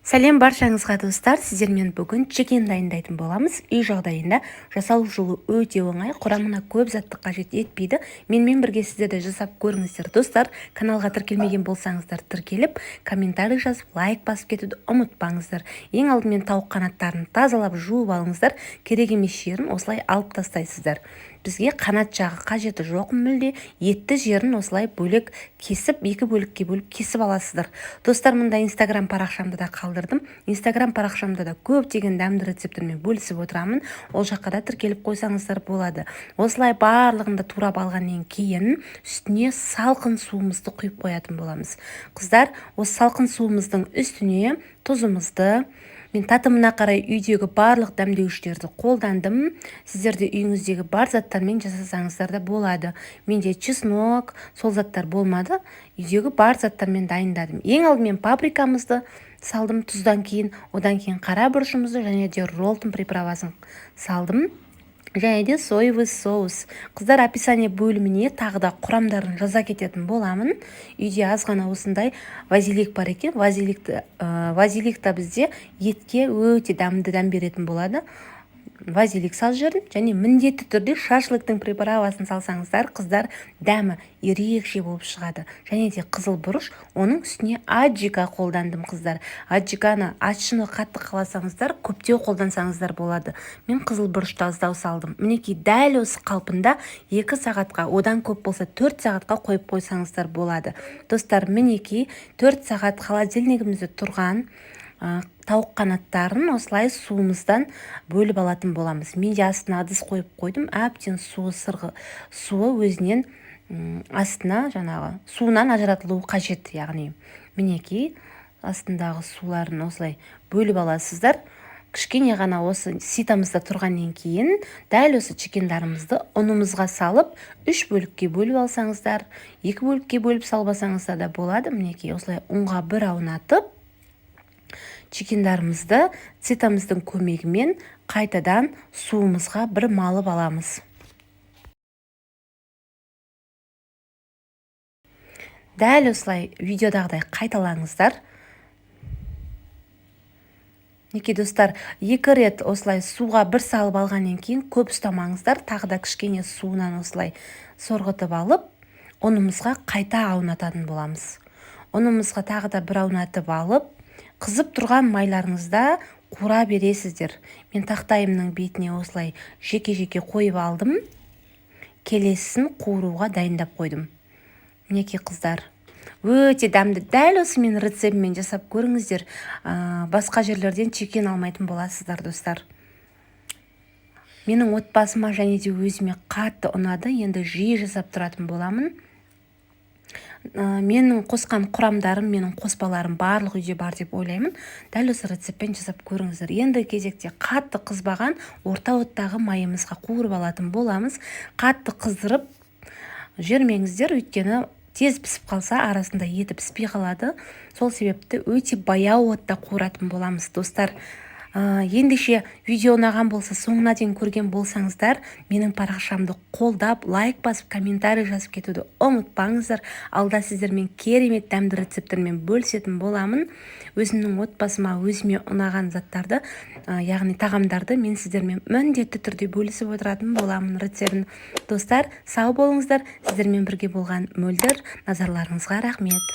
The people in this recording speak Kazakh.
Сәлем баршаңызға достар, сіздермен бүгін чекен дайындайтын боламыз. Үй жағдайында жасалу жолы өте оңай, құрамына көп затты қажет етпейді. Менімен бірге сіздер де жасап көріңіздер. Достар, каналға тіркелмеген болсаңыздар тіркеліп, комментарий жазып, лайк басып кетуді ұмытпаңыздар. Ең алдымен тауық қанаттарын тазалап жуып алыңыздар. Керек емес жерін осылай алып тастайсыздар. Бізге қанат жағы қажеті жоқ мүлде, етті жерін осылай бөлек кесіп, екі бөлікке бөліп кесіп аласыздар. Достар, мұнда инстаграм парақшамда да қалдырдым. Инстаграм парақшамда да көптеген дәмді рецепттермен бөлісіп отырамын. Ол жаққа да тіркеліп қойсаңыздар болады. Осылай барлығында турап алғаннан кейін үстіне салқын суымызды құйып қоятын боламыз. Қыздар, осы салқын суымыздың үстіне тұзымызды, мен татымына қарай үйдегі барлық дәмдеуіштерді қолдандым. Сіздерде үйіңіздегі бар заттармен жасасаңыздар да болады. Менде чеснок, сол заттар болмады. Үйдегі бар заттармен дайындадым. Ең алдымен паприкамызды салдым тұздан кейін, одан кейін қара бұрышымызды және де роллтон приправасын салдым. Және де соевый соус. Қыздар, описание бөліміне тағы да құрамдарын жаза кететін боламын. Үйде азғана осындай базилик бар екен. Базиликта бізде етке өте дәм беретін болады. Базилик сал жерін және міндетті түрде шашлықтың приправасын салсаңыздар, қыздар, дәмі ерекше болып шығады. Және де қызыл бұрыш, оның үстіне аджика қолдандым, қыздар. Аджиканы ащыны қатты қаласаңыздар, көптеу қолдансаңыздар болады. Мен қызыл бұрышты аздау салдым. Мінекей дәл осы қалпында 2 сағатқа, одан көп болса 4 сағатқа қойып қойсаңыздар болады. Достар, мінекей 4 сағат холодильнигімізде тұрған тауық қанаттарын осылай суымыздан бөліп алатын боламыз. Мен де астына ыдыс қойып қойдым. Әбден суы өзінен астына жаңағы суынан ажыратылуы қажет, яғни мінекей астындағы суларын осылай бөліп аласыздар. Кішкене ғана осы ситамызда тұрғаннан кейін дәл осы чекендарымызды ұнымызға салып 3 бөлікке бөліп алсаңыздар, 2 бөлікке бөліп салбасаңыздар да болады. Мінекей осылай ұнға бір аунатып, чекендарымызды ситамыздың көмегімен қайтадан суымызға бір малып аламыз. Дәл осылай видеодағыдай қайталаңыздар. Неке достар, 2 рет осылай суға бір салып алғаннан кейін көп ұстамаңыздар. Тағы да кішкене суынан осылай сорғытып алып, ұнымызға қайта аунататын боламыз. Ұнымызға тағы да бір аунатып алып, қызып тұрған майларыңызда қуыра бересіздер. Мен тақтайымның бетіне осылай жеке-жеке қойып алдым. Келесін қуыруға дайындап қойдым. Мінекей қыздар, өте дәмді. Дәл осы мен рецептімен жасап көріңіздер. Басқа жерлерден чекен алмайтын боласыздар, достар. Менің отбасыма және де өзіме қатты ұнады. Енді жиі жасап тұратын боламын. Менің қосқан құрамдарым, менің қоспаларым барлық үйде бар деп ойлаймын. Дәл осы рецептпен жасап көріңіздер. Енді кезекте қатты қызбаған орта оттағы майымызға қуырып алатын боламыз. Қатты қыздырып жермеңіздер, өйткені тез пісіп қалса арасында еті піспей қалады. Сол себепті өте баяу отта қуыратын боламыз, достар. Ендеше видео ұнаған болса, соңына дейін көрген болсаңыздар, менің парақшамды қолдап, лайк басып, комментарий жазып кетуді ұмытпаңыздар. Алда сіздермен керемет дәмді рецептермен бөлісетін боламын. Өзімнің отбасыма, өзіме ұнаған заттарды, яғни тағамдарды мен сіздермен міндетті түрде бөлісіп отыратын боламын рецептін. Достар, сау болыңыздар. Сіздермен бірге болған Мөлдір. Назарларыңызға рахмет.